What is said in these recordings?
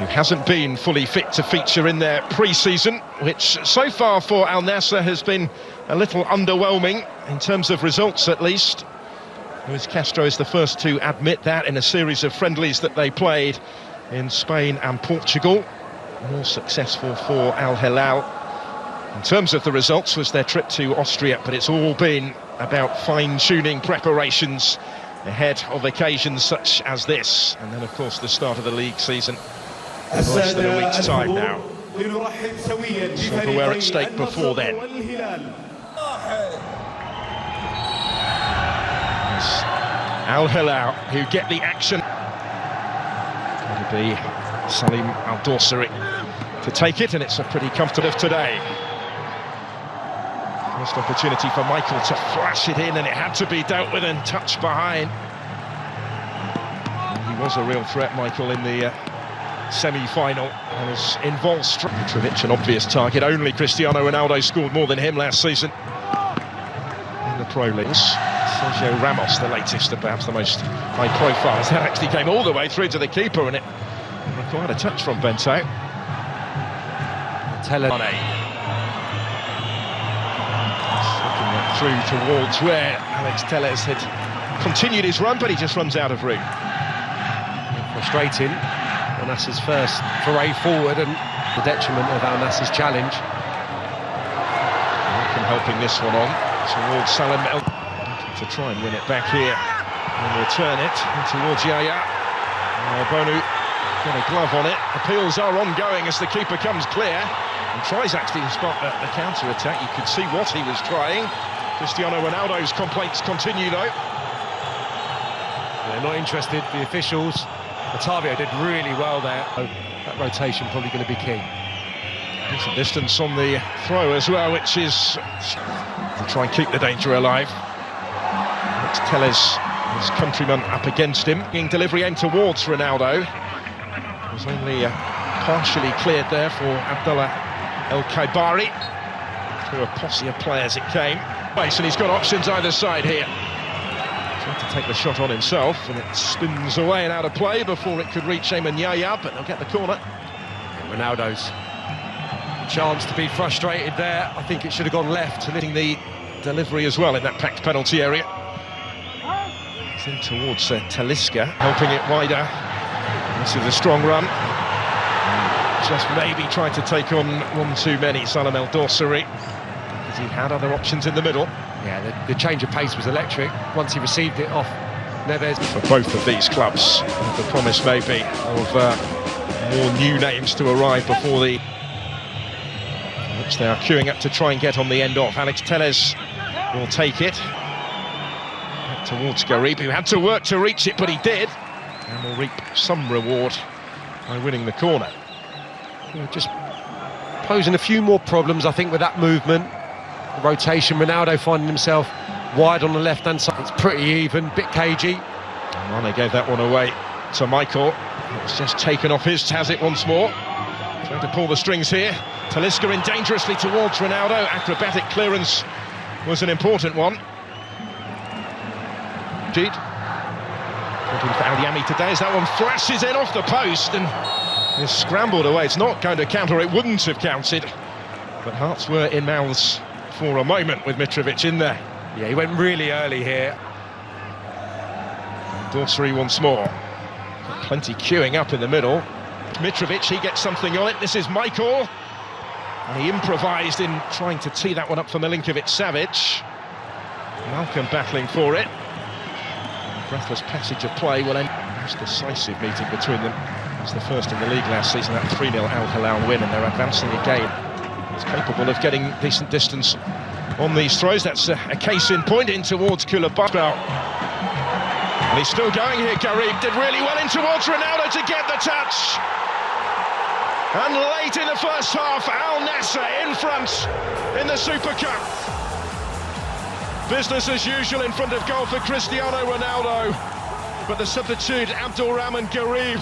who hasn't been fully fit to feature in their pre-season, which so far for Al-Nassr has been a little underwhelming, in terms of results at least. Luis Castro is the first to admit that in a series of friendlies that they played in Spain and Portugal. More successful for Al-Hilal in terms of the results was their trip to Austria, but it's all been about fine-tuning preparations ahead of occasions such as this. And then of course the start of the league season in less than a week's time now. Silverware at stake before then. Al-Hilal who get the action. Going to be Salim Al-Dawsari to take it, and it's a pretty comfortable today. First opportunity for Michael to flash it in, and it had to be dealt with and touched behind. And he was a real threat, Michael, in the semi-final, and is involved. Mitrovic, an obvious target. Only Cristiano Ronaldo scored more than him last season in the Pro League. Sergio Ramos, the latest and perhaps the most high-profile, as that actually came all the way through to the keeper, and it required a touch from Bento. Through towards where Alex Telles had continued his run, but he just runs out of room. Frustrating. Al-Nassr's first foray forward, and the detriment of Al-Nassr's challenge. Malcolm helping this one on towards Salim to try and win it back here and return it towards Yaya. Bonu got a glove on it. Appeals are ongoing as the keeper comes clear and tries actually to spot the counter-attack. You could see what he was trying. Cristiano Ronaldo's complaints continue though. They're not interested, the officials. Otavio did really well there. That rotation probably going to be key. Some distance on the throw as well, which is to try and keep the danger alive. Alex Telles, his countryman, up against him. Being delivery aimed towards Ronaldo. It was only partially cleared there for Abdullah El-Kaibari. Through a posse of players it came. And he's got options either side here. Tried to take the shot on himself, and it spins away and out of play before it could reach Ayman Yaya, but they'll get the corner. Ronaldo's chance to be frustrated there. I think it should have gone left, hitting the delivery as well in that packed penalty area. It's in towards Talisca, helping it wider. This is a strong run. Just maybe tried to take on one too many, Salim Al-Dawsari, because he had other options in the middle. Yeah, the change of pace was electric once he received it off Neves. For both of these clubs, the promise may be of more new names to arrive before the... which they are queuing up to try and get on the end off. Alex Telles will take it. Back towards Garib, who had to work to reach it, but he did. And will reap some reward by winning the corner. Just posing a few more problems, I think, with that movement. The rotation, Ronaldo finding himself wide on the left-hand side. It's pretty even, bit cagey. And they gave that one away to Michael. It's just taken off his, has it once more. Trying to pull the strings here. Talisca in dangerously towards Ronaldo. Acrobatic clearance was an important one. Indeed. Looking for Al-Yami today as that one flashes in off the post and is scrambled away. It's not going to count, or it wouldn't have counted. But hearts were in mouths for a moment with Mitrovic in there. Yeah, he went really early here. Dawsari once more. Got plenty queuing up in the middle. Mitrovic, he gets something on it. This is Michael. And he improvised in trying to tee that one up for Milinkovic-Savic. Malcolm battling for it. Breathless passage of play will end. Most decisive meeting between them. It's the first in the league last season, that 3-0 Al-Hilal win, and they're advancing again. It's capable of getting decent distance on these throws. That's a case in point in towards Koulibaly. And he's still going here, Garib. Did really well in towards Ronaldo to get the touch. And late in the first half, Al-Nassr in front in the Super Cup. Business as usual in front of goal for Cristiano Ronaldo. But the substitute, Abdulrahman Garib,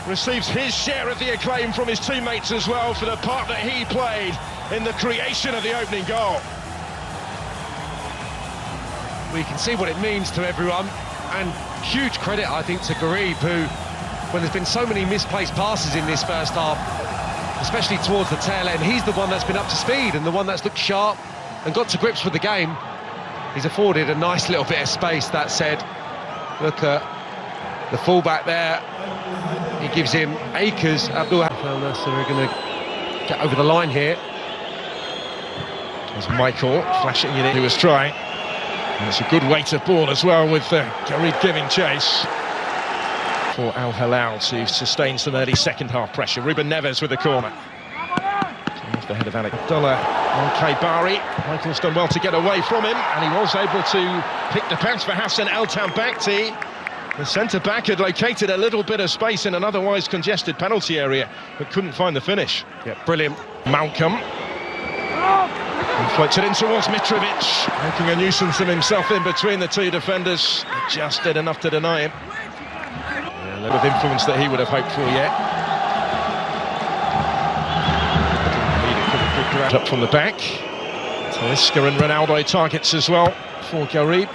receives his share of the acclaim from his teammates as well for the part that he played in the creation of the opening goal. We can see what it means to everyone, and huge credit, I think, to Garib, who when there's been so many misplaced passes in this first half, especially towards the tail end. He's the one that's been up to speed and the one that's looked sharp and got to grips with the game. He's afforded a nice little bit of space, that said. Look at the fullback there. He gives him acres. Al-Nassr are going to get over the line here. There's Michael flashing it in. He was trying. And it's a good weight of ball as well, with Garib giving chase. For Al-Hilal to sustain some early second half pressure. Ruben Neves with the corner. Off the head of Alec Abdullah on Kaibari. Michael's done well to get away from him, and he was able to pick the pass for Hassan Al-Tambakti. The centre-back had located a little bit of space in an otherwise congested penalty area, but couldn't find the finish. Yeah, brilliant. Malcolm. He floats it in towards Mitrovic, making a nuisance of himself in between the two defenders. Just did enough to deny him. Yeah, a little of influence that he would have hoped for yet. Good grab up from the back. Talisca and Ronaldo targets as well for Garib.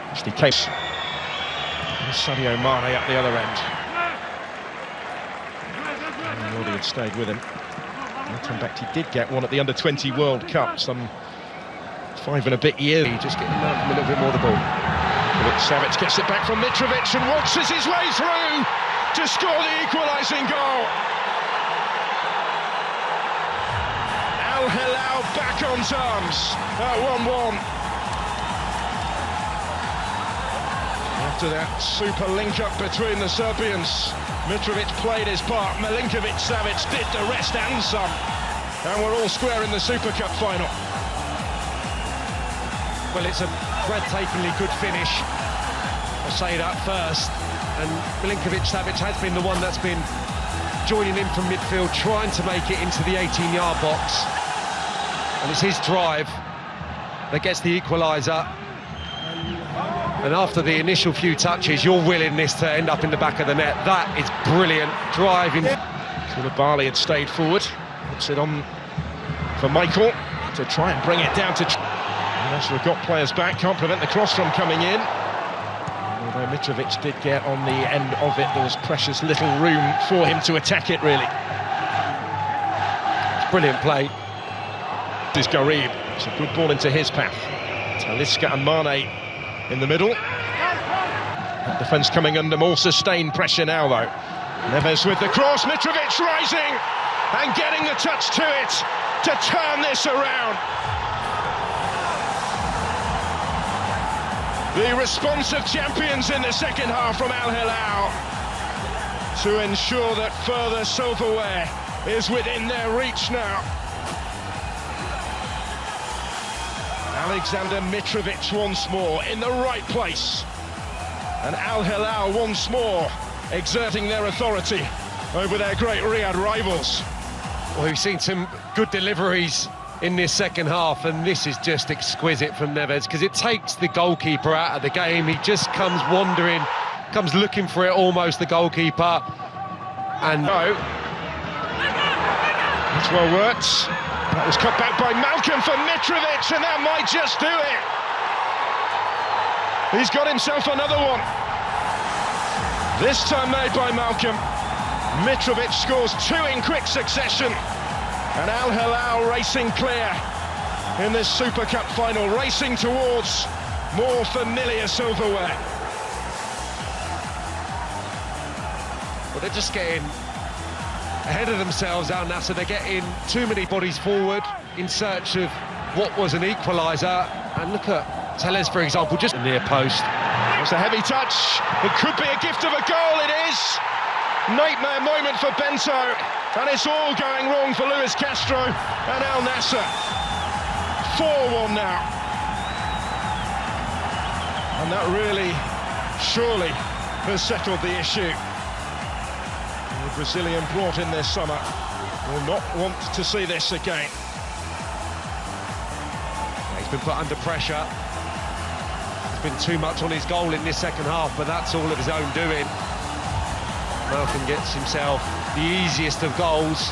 Actually case. Sadio Mane up the other end. And Already had stayed with him. Al-Tambakti did get one at the Under-20 World Cup some 5 and a bit years. Just getting Malcolm a little bit more of the ball. Savic gets it back from Mitrovic and waltzes his way through to score the equalising goal. Al-Hilal back on terms at 1-1. After that super link-up between the Serbians, Mitrovic played his part, Milinkovic-Savic did the rest and some. And we're all square in the Super Cup final. Well, it's a breathtakingly good finish. I'll say that first. And Milinkovic-Savic has been the one that's been joining in from midfield, trying to make it into the 18-yard box. And it's his drive that gets the equaliser. And after the initial few touches, you're willing this to end up in the back of the net. That is brilliant. Driving. Bali had stayed forward. Puts it on for Michael to try and bring it down to... Al-Nassr have got players back, can't prevent the cross from coming in. Although Mitrovic did get on the end of it, there was precious little room for him to attack it, really. It's brilliant play. This is Garib. It's a good ball into his path. Talisca and Mane in the middle. Defence coming under more sustained pressure now, though. Neves with the cross, Mitrovic rising and getting the touch to it to turn this around. The responsive champions in the second half from Al-Hilal to ensure that further silverware is within their reach now. Alexander Mitrovic once more in the right place, and Al-Hilal once more exerting their authority over their great Riyadh rivals. Well, we've seen some good deliveries in this second half, and this is just exquisite from Neves, because it takes the goalkeeper out of the game. He just comes wandering, comes looking for it almost, the goalkeeper. And no, it's well worked. That was cut back by Malcolm for Mitrovic, and that might just do it. He's got himself another one. This time made by Malcolm. Mitrovic scores 2 in quick succession. And Al-Hilal racing clear in this Super Cup final, racing towards more familiar silverware. Well, they're just getting ahead of themselves, Al-Nassr. They're getting too many bodies forward in search of what was an equaliser. And look at Telles, for example, just near post. It's a heavy touch. It could be a gift of a goal. It is. Nightmare moment for Bento. And it's all going wrong for Luis Castro and Al-Nassr. 4-1 now. And that really, surely, has settled the issue. The Brazilian brought in this summer will not want to see this again. He's been put under pressure. There's been too much on his goal in this second half, but that's all of his own doing. Malcolm gets himself the easiest of goals.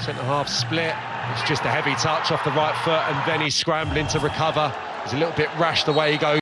Centre-half split. It's just a heavy touch off the right foot, and then he's scrambling to recover. He's a little bit rash the way he goes.